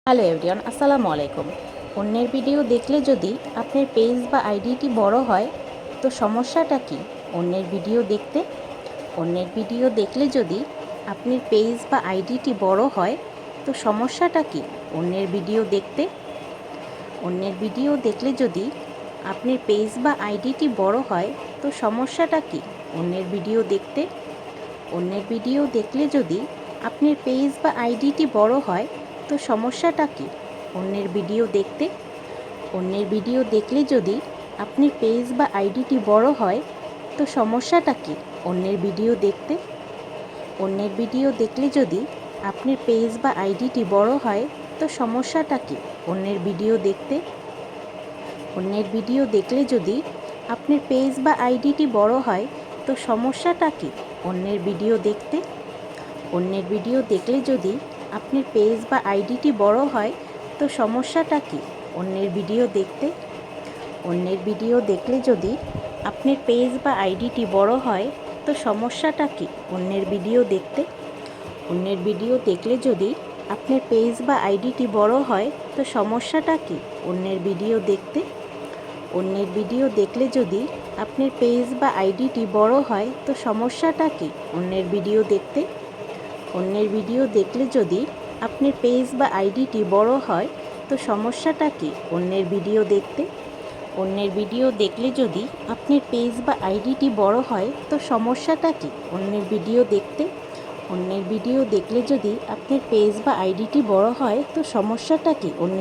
Hello everyone, আসসালামু আলাইকুম। অন্যের ভিডিও দেখলে যদি আপনার পেজ বা আইডিটি বড় হয় তো সমস্যাটা কি? অন্যের ভিডিও দেখলে যদি আপনার পেজ বা আইডিটি বড় হয় তো সমস্যাটা কি? অন্যের ভিডিও দেখতে অন্যের ভিডিও দেখলে যদি আপনার পেজ বা আইডিটি বড় হয় তো সমস্যাটা কি? অন্যের ভিডিও দেখতে অন্যের ভিডিও দেখলে যদি আপনার পেজ বা আইডিটি বড় হয় তো সমস্যাটা কি? অন্যের ভিডিও দেখতে অন্যের ভিডিও দেখলে যদি আপনার পেজ বা আইডিটি বড় হয় তো সমস্যাটা কি? অন্যের ভিডিও দেখতে অন্যের ভিডিও দেখলে যদি আপনার পেজ বা আইডিটি বড় হয় তো সমস্যাটা কি? অন্যের ভিডিও দেখতে অন্যের ভিডিও দেখলে যদি আপনার পেজ বা আইডিটি বড় হয় তো সমস্যাটা কি? অন্যের ভিডিও দেখতে অন্যের ভিডিও দেখলে যদি আপনার পেজ বা আইডিটি বড় হয় তো সমস্যাটা কি? অন্যের ভিডিও দেখতে অন্যের ভিডিও দেখলে যদি আপনার পেজ বা আইডিটি বড় হয় তো সমস্যাটা কি? অন্যের ভিডিও দেখতে অন্যের ভিডিও দেখলে যদি আপনার পেজ বা আইডিটি বড় হয় তো সমস্যাটা কি? অন্যের ভিডিও দেখতে অন্যের ভিডিও দেখলে যদি আপনার পেজ বা আইডিটি বড় হয় তো সমস্যাটা কি? অন্যের ভিডিও দেখতে অন্যের ভিডিও দেখলে যদি আপনার পেজ বা আইডিটি বড় হয় তো সমস্যাটা কি? অন্যের ভিডিও দেখতে অন্যের ভিডিও দেখলে যদি আপনার পেজ বা আইডিটি বড় হয় তো সমস্যাটা কি? অন্যের ভিডিও দেখতে অন্যের ভিডিও দেখলে যদি আপনার পেজ বা আইডিটি বড় হয় তো সমস্যাটা কি? অন্যের